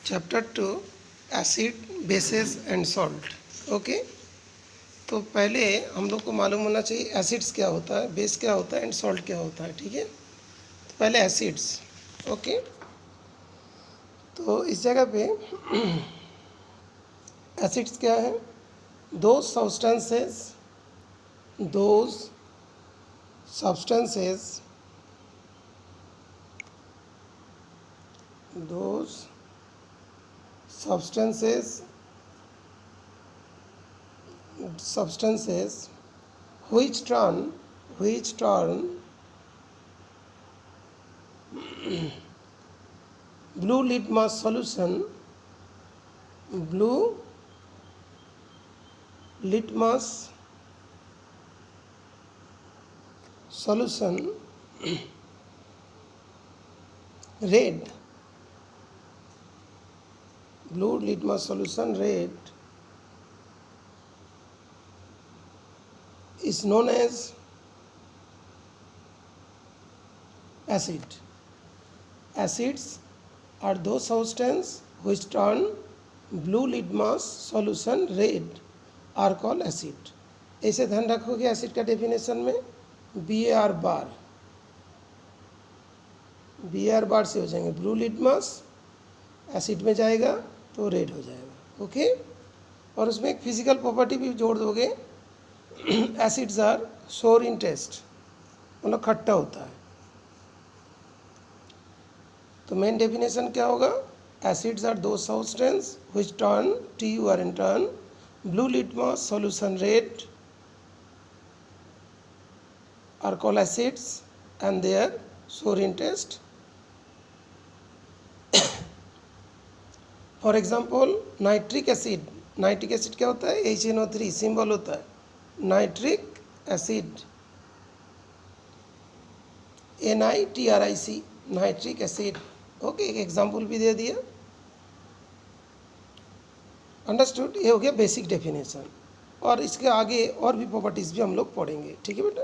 Chapter 2 acid bases and salt. Okay, तो पहले हम लोग को मालूम होना चाहिए एसिड्स क्या होता है, बेस क्या होता है एंड सॉल्ट क्या होता है। ठीक है, तो पहले एसिड्स। ओके, तो इस जगह पे एसिड्स क्या है? Those substances substances which turn blue litmus solution red is known as acid. Acids are those substances which turn blue litmus solution red are called acid. ऐसे ध्यान रखोगे एसिड का डेफिनेशन में BAR बार से हो जाएंगे। ब्लू लिटमस एसिड में जाएगा तो रेड हो जाएगा। ओके, और उसमें एक फिजिकल प्रॉपर्टी भी जोड़ दोगे, acids are sour in test, मतलब खट्टा होता है। तो मेन डेफिनेशन क्या होगा? Acids are the substance which turn TURN blue litmus solution red are called acids and they are sour in taste. For example nitric acid क्या होता है? HNO3 सिंबल होता है nitric acid, NITRIC nitric acid. Okay, एक example भी दे दिया। Understood? ये हो गया बेसिक डेफिनेशन, और इसके आगे और भी प्रॉपर्टीज भी हम लोग पढ़ेंगे। ठीक है बेटा।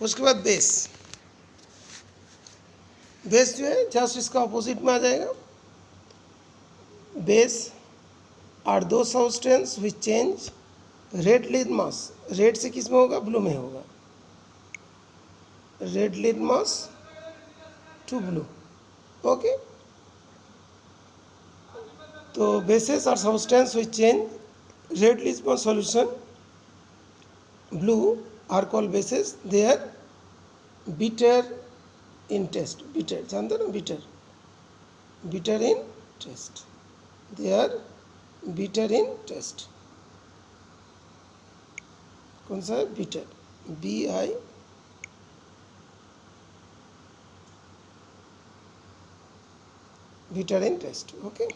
उसके बाद बेस जो है जस्ट इसका अपोजिट में आ जाएगा। Base are the substance which change red litmus, red से किस में होगा? ब्लू में होगा। Red litmus to blue. Okay, तो bases are substance which change red litmus solution blue are called bases. They are bitter in taste. Bitter जानते हो ना? Bitter in taste. They are bitter in taste. कौन सा है? Bitter, BI bitter in taste. Okay,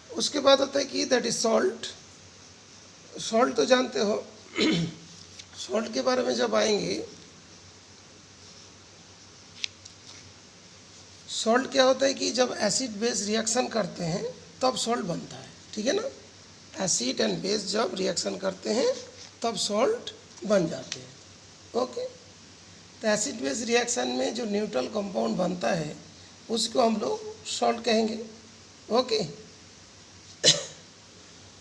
उसके बाद होता है कि दैट इज सॉल्ट। सॉल्ट तो जानते हो। सॉल्ट के बारे में जब आएंगे, सॉल्ट क्या होता है कि जब एसिड बेस रिएक्शन करते हैं तब सॉल्ट बनता है। ठीक है ना? एसिड एंड बेस जब रिएक्शन करते हैं तब सॉल्ट बन जाते हैं। ओके, तो एसिड बेस रिएक्शन में जो न्यूट्रल कंपाउंड बनता है उसको हम लोग सॉल्ट कहेंगे। ओके,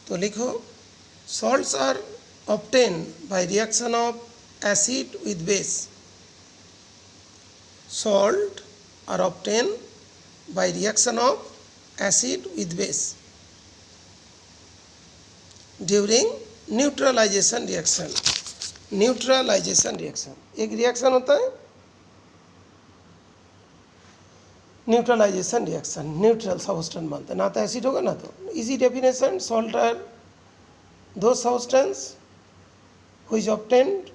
तो लिखो salts are obtain by reaction of acid with base. Salt are obtained by reaction of acid with base during neutralization reaction। एक रिएक्शन होता है न्यूट्रलाइजेशन रिएक्शन, न्यूट्रल सब्सटेंस बनता है, ना तो एसिड होगा ना तो। Easy definition, salt are the substance which obtained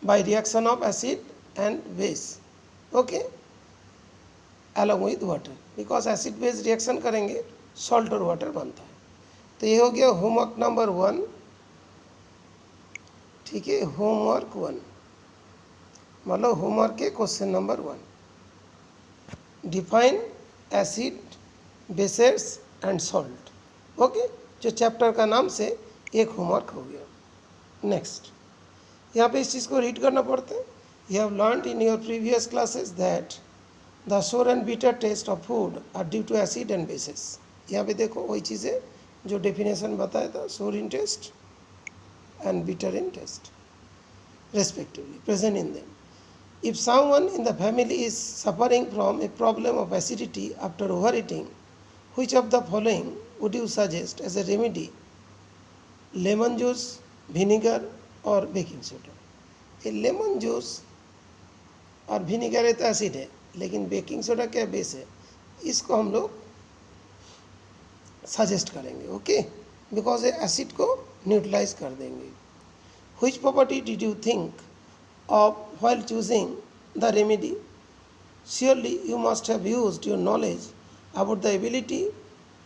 by reaction of acid and base। Okay, along with water, because acid base reaction करेंगे सॉल्ट और वाटर बनता है। तो ये हो गया होमवर्क नंबर 1। ठीक है, होमवर्क 1 मतलब होमवर्क के question number 1। Define acid bases and salt. Okay, जो चैप्टर का नाम से एक होमवर्क हो गया। नेक्स्ट, यहाँ पे इस चीज़ को रीड करना पड़ता है। You have learned in your previous classes that the sour and bitter taste of food are due to acid and bases. यहाँ पे देखो वही चीज़ें जो डेफिनेशन बताया था, सोर in test and bitter in taste respectively present in them. If someone in the family is suffering from a problem of acidity after overeating, which of the following would you suggest as a remedy? Lemon juice, vinegar or baking soda? ये lemon juice और vinegar तो acid है, लेकिन baking soda क्या base है, इसको हम लोग सजेस्ट करेंगे, ओके, बिकॉज ये एसिड को न्यूट्रलाइज कर देंगे. Which property did you think of while choosing the remedy? Surely you must have used your knowledge about the ability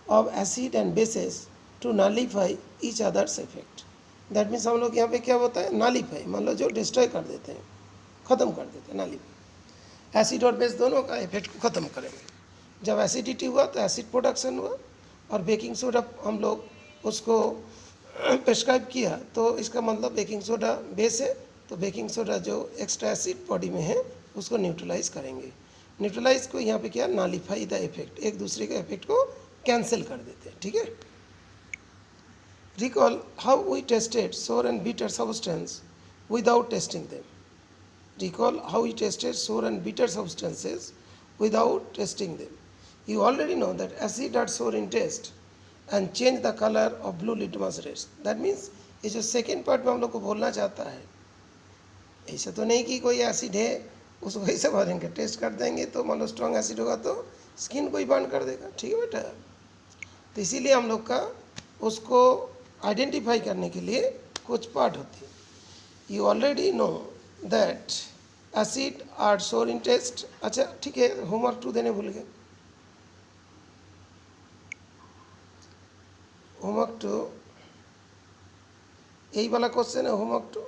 of acid and bases to nullify each other's effect. That means हम लोग यहाँ पे क्या होता है, nullify, मान लो जो destroy कर देते हैं, ख़त्म कर देते हैं, nullify. एसिड और बेस दोनों का इफेक्ट को ख़त्म करेंगे. जब एसिडिटी हुआ तो एसिड प्रोडक्शन हुआ, और बेकिंग सोडा हम लोग उसको प्रेस्क्राइब किया, तो इसका मतलब बेकिंग सोडा बेस है, तो बेकिंग सोडा जो एक्स्ट्रा एसिड बॉडी में है उसको न्यूट्रलाइज करेंगे. न्यूट्रलाइज को यहाँ पे क्या, नालीफाई द इफेक्ट, एक दूसरे के इफेक्ट को कैंसिल कर देते हैं, ठीक है. Recall how we tasted sour and bitter substance without tasting them. Recall how we tasted sour and bitter substances without tasting them. You already know that acid are sour in taste and change the color of blue litmus tests. That means ये जो second part में हम लोग को बोलना चाहता है, ऐसा तो नहीं कि कोई एसिड है उसको ऐसे भरेंगे, टेस्ट कर देंगे तो मान लो स्ट्रॉन्ग एसिड होगा तो स्किन को ही बर्न कर देगा, ठीक है बेटा. तो इसीलिए हम लोग का उसको आइडेंटिफाई करने के लिए कुछ पार्ट होती है. You already know that acid are sour in test. अच्छा ठीक है, होमवर्क 2 देने भूल गए. होमवर्क 2 यही वाला क्वेश्चन है, homework 2.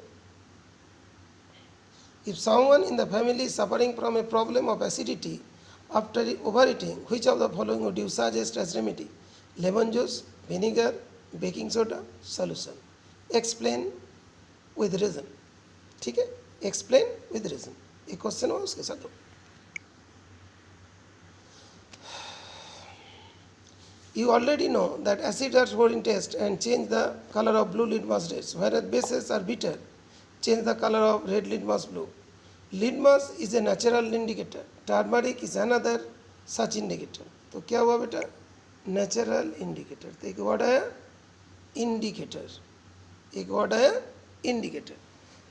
If someone in the family is suffering from a problem of acidity after overeating, which of the following would you suggest as remedy? Lemon juice, vinegar, baking soda, solution. Explain with reason. ठीक है, explain with reason. एक question हुआ उसके साथ. You already know that acids are sour in taste and change the color of blue litmus tests, whereas bases are bitter, change the color of red litmus blue. Litmus is a natural indicator. Turmeric is another such indicator. तो क्या हुआ बेटा, natural indicator. तो एक word है indicator, एक word है indicator.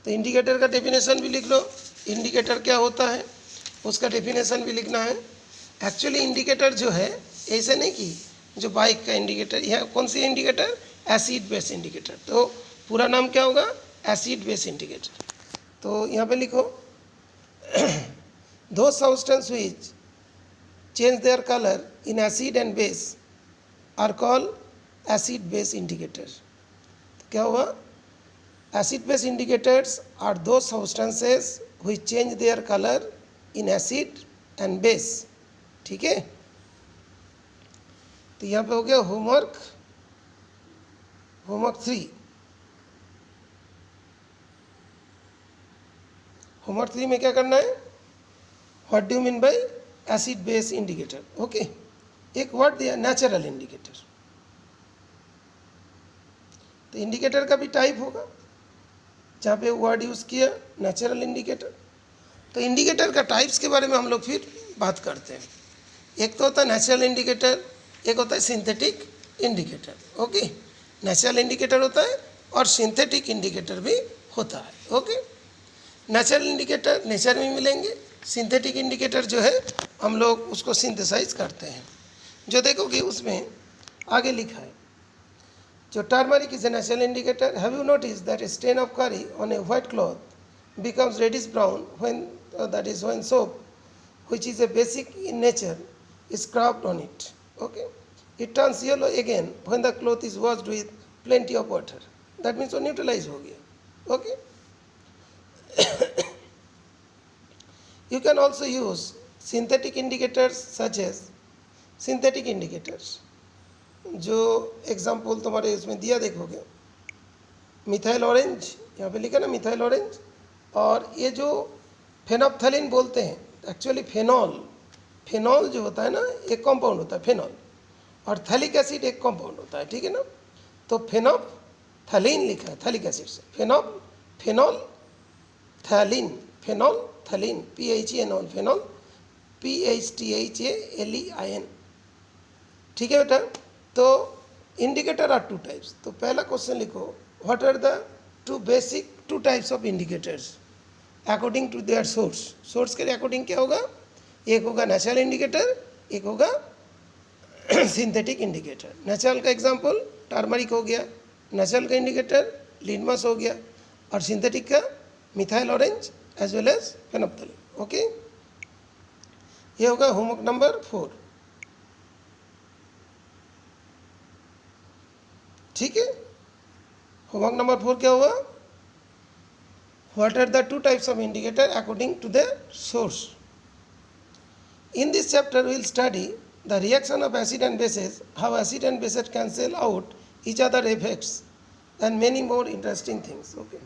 तो इंडिकेटर का डेफिनेशन भी लिख लो. इंडिकेटर क्या होता है उसका डेफिनेशन भी लिखना है. एक्चुअली इंडिकेटर जो है ऐसे नहीं कि जो बाइक का इंडिकेटर, यह कौन सी इंडिकेटर, एसिड बेस इंडिकेटर. तो पूरा नाम क्या होगा, एसिड बेस इंडिकेटर. तो यहाँ पे लिखो, those substance which change their colour in acid and base are called acid base indicator. तो क्या हुआ, acid base indicators are those substances which change their colour in acid and base. ठीक है, तो यहाँ पे हो गया होमवर्क 3. होमवर्क 3 में क्या करना है, what do you mean by acid base indicator. Okay, एक वर्ड दिया नेचुरल इंडिकेटर. तो इंडिकेटर का भी टाइप होगा, जहाँ पे वर्ड यूज़ किया नेचुरल इंडिकेटर. तो इंडिकेटर का टाइप्स के बारे में हम लोग फिर बात करते हैं. एक तो होता है नेचुरल इंडिकेटर, एक होता है synthetic indicator. Okay, natural indicator होता है और सिंथेटिक इंडिकेटर भी होता है. ओके, नेचुरल इंडिकेटर नेचर में मिलेंगे, सिंथेटिक इंडिकेटर जो है हम लोग उसको सिंथेसाइज करते हैं. जो देखोगे उसमें आगे लिखा है, जो turmeric is a natural indicator. Have you notice that stain of curry on a white cloth becomes reddish brown when that is when soap, which is a basic in nature, is scrubbed on it. Okay, it turns yellow again when the cloth is washed with plenty of water. That means वो neutralize हो गया. Okay, you can also use synthetic indicators such as synthetic indicators. जो example तुम्हारे इसमें दिया देखोगे, methyl orange, यहाँ पे लिखा ना मिथाइल ऑरेंज. और ये जो फेनोप्थलीन बोलते हैं, एक्चुअली फेनॉल, फेनॉल जो होता है ना एक कंपाउंड होता है फेनॉल, और थैलिक एसिड एक कंपाउंड होता है, ठीक है ना। तो फेनॉप्थैलीन लिखा है थैलिक एसिड से, phenolphthalein, phenolphthalein, PHENOL, phenol PHTHALEIN, ठीक है बेटा। तो इंडिकेटर आर टू टाइप्स। तो पहला क्वेश्चन लिखो, what are the two types of indicators according to their source के अकॉर्डिंग क्या होगा, एक होगा नेचुरल इंडिकेटर, एक होगा सिंथेटिक इंडिकेटर। नेचुरल का एग्जांपल टर्मरिक हो गया, नेचुरल का इंडिकेटर लिटमस हो गया, और सिंथेटिक का methyl orange as well as phenolphthalein. Okay, ये होगा होमवर्क नंबर 4, ठीक है। होमवर्क नंबर 4 क्या हुआ, what are the two types of indicator according to the source. In this chapter, we will study the reaction of acid and bases, how acid and bases cancel out each other effects, and many more interesting things. Okay.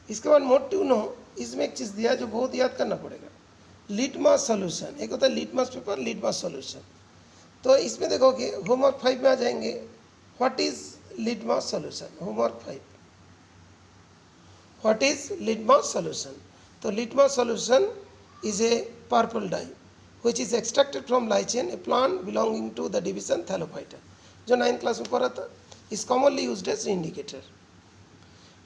इसके बाद mode to know, इसमें एक चीज़ दिया जो बहुत याद करना पड़ेगा, लिटमस सॉल्यूशन। एक होता है लिटमस पेपर, लिटमस सॉल्यूशन। तो इसमें देखोगे होमवर्क 5 में आ जाएंगे, what is litmus solution. Homework 5, what is litmus solution. तो litmus solution is a purple dye which is extracted from lichen, a plant belonging to the division Thallophyta, जो 9th class में पढ़ा था, is commonly used as indicator।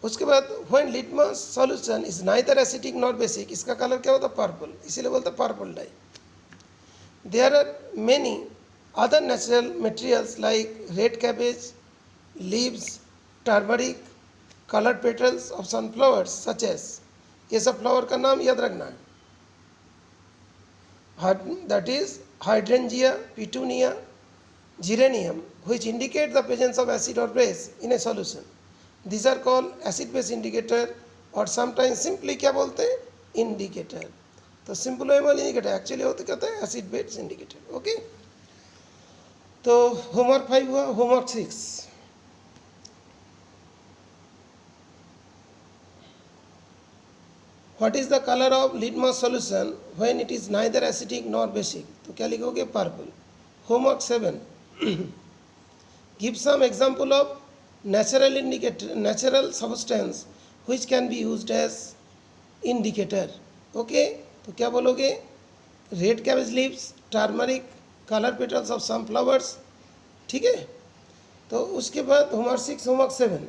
उसके बाद when litmus solution is neither acidic nor basic, इसका colour क्या होता है पर्पल, इसीलिए बोलते हैं purple dye. There are many other natural materials like red cabbage, leaves, turmeric, colored petals of sunflowers such as, ये सब फ्लावर का नाम याद रखना है, that is hydrangea, petunia, geranium, which indicate the presence of acid or base in a solution. These are called acid base indicator, और sometimes simply क्या बोलते हैं indicator। तो simple indicator एक्चुअली होते कहते हैं acid base indicator। ओके, तो homework 5 हुआ। Homework 6, What is the color of litmus solution when it is neither acidic nor basic? तो क्या लिखोगे purple. Homework 7, give some example of natural substance which can be used as indicator। Okay, तो क्या बोलोगे, red cabbage leaves, turmeric, colour petals of some flowers, ठीक है। तो उसके बाद homework 6, homework 7,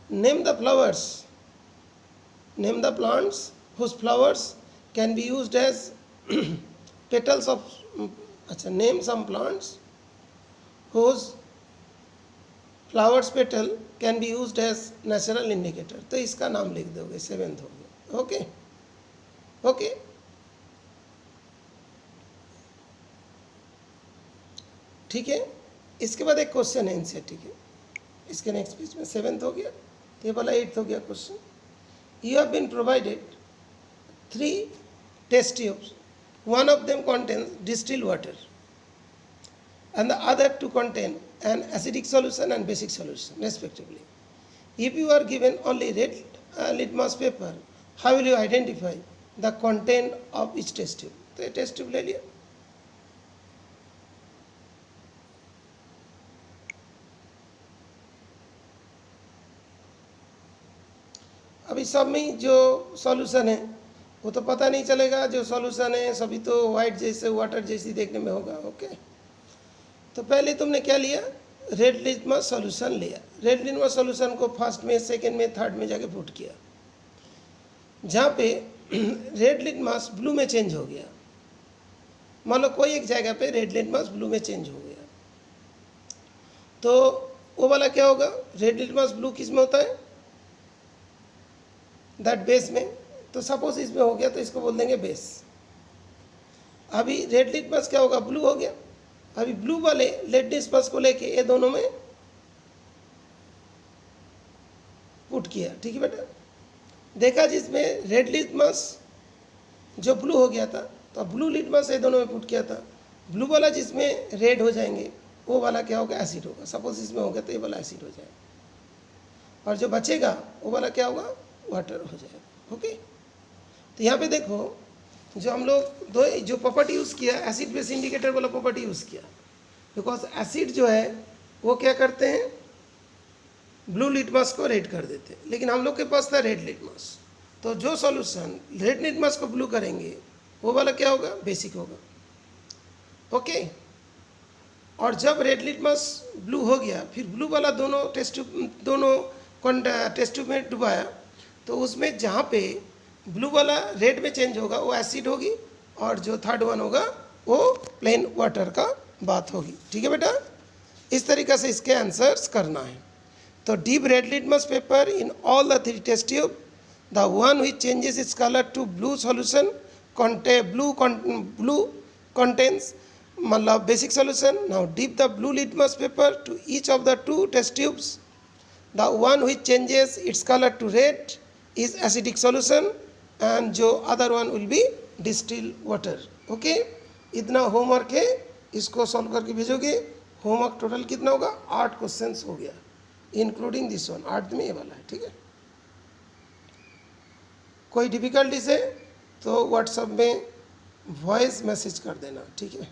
name the flowers, name the plants whose flowers can be used as petals of, अच्छा, name some plants whose flowers petal can be used as natural indicator। तो इसका नाम लिख दोगे, 7th हो गया। ओके ओके, ठीक है। इसके बाद एक क्वेश्चन है इनसे, ठीक है, इसके नेक्स्ट पेज में 7th हो गया, ये वाला 8th हो गया question. You have been provided 3 test tubes, one of them contains distilled water and the other 2 contain an acidic solution and basic solution respectively. If you are given only red litmus paper, how will you identify the content of each test tube? तो ये test tube ले लिया, अभी सब में जो solution है वो तो पता नहीं चलेगा, जो सॉल्यूशन है सभी तो वाइट जैसे वाटर जैसी देखने में होगा। ओके, तो पहले तुमने क्या लिया, रेड लिटमस सॉल्यूशन लिया। रेड लिटमस सॉल्यूशन को फर्स्ट में, सेकंड में, थर्ड में जाके पुट किया, जहाँ पे रेड लिटमस ब्लू में चेंज हो गया। मान लो कोई एक जगह पे रेड लिटमस ब्लू में चेंज हो गया, तो वो वाला क्या होगा, रेड लिटमस ब्लू किस में होता है, दैट बेस में। तो सपोज इसमें हो गया तो इसको बोल देंगे बेस। अभी रेड लिटमस क्या होगा, ब्लू हो गया। अभी ब्लू वाले रेड लिटमस को लेके ये दोनों में पुट किया, ठीक है बेटा। देखा जिसमें रेड लिटमस जो ब्लू हो गया था, तो ब्लू लिटमस ये दोनों में पुट किया था। ब्लू वाला जिसमें रेड हो जाएंगे वो वाला क्या होगा, एसिड होगा। सपोज इसमें हो गया तो ये वाला एसिड हो जाएगा, और जो बचेगा वो वाला क्या होगा, वाटर हो जाएगा। ओके, तो यहाँ पे देखो जो हम लोग दो जो प्रॉपर्टी यूज़ किया, एसिड बेस इंडिकेटर वाला प्रॉपर्टी यूज़ किया, बिकॉज एसिड जो है वो क्या करते हैं, ब्लू लिटमस को रेड कर देते हैं, लेकिन हम लोग के पास था रेड लिटमस, तो जो सॉल्यूशन रेड लिटमस को ब्लू करेंगे वो वाला क्या होगा, बेसिक होगा। ओके, और जब रेड लिटमस ब्लू हो गया, फिर ब्लू वाला दोनों टेस्ट ट्यूब में डुबाया, तो उसमें जहाँ पे ब्लू वाला रेड में चेंज होगा वो एसिड होगी, और जो थर्ड वन होगा वो प्लेन वाटर का बात होगी। ठीक है बेटा, इस तरीक़े से इसके आंसर्स करना है। तो deep red litmus paper in all the 3 test tube, the one which changes its colour to blue solution blue contains मतलब basic solution. Now dip the blue litmus paper to each of the 2 test tubes. The one which changes its color to red is acidic solution and जो other one will be distilled water. Okay, इतना homework है, इसको solve करके भेजोगे। Homework total कितना होगा, 8 questions हो गया, इंक्लूडिंग दिस वन, 8 में ये वाला है। ठीक है, कोई डिफिकल्टीज है तो व्हाट्सएप में वॉइस मैसेज कर देना। ठीक है।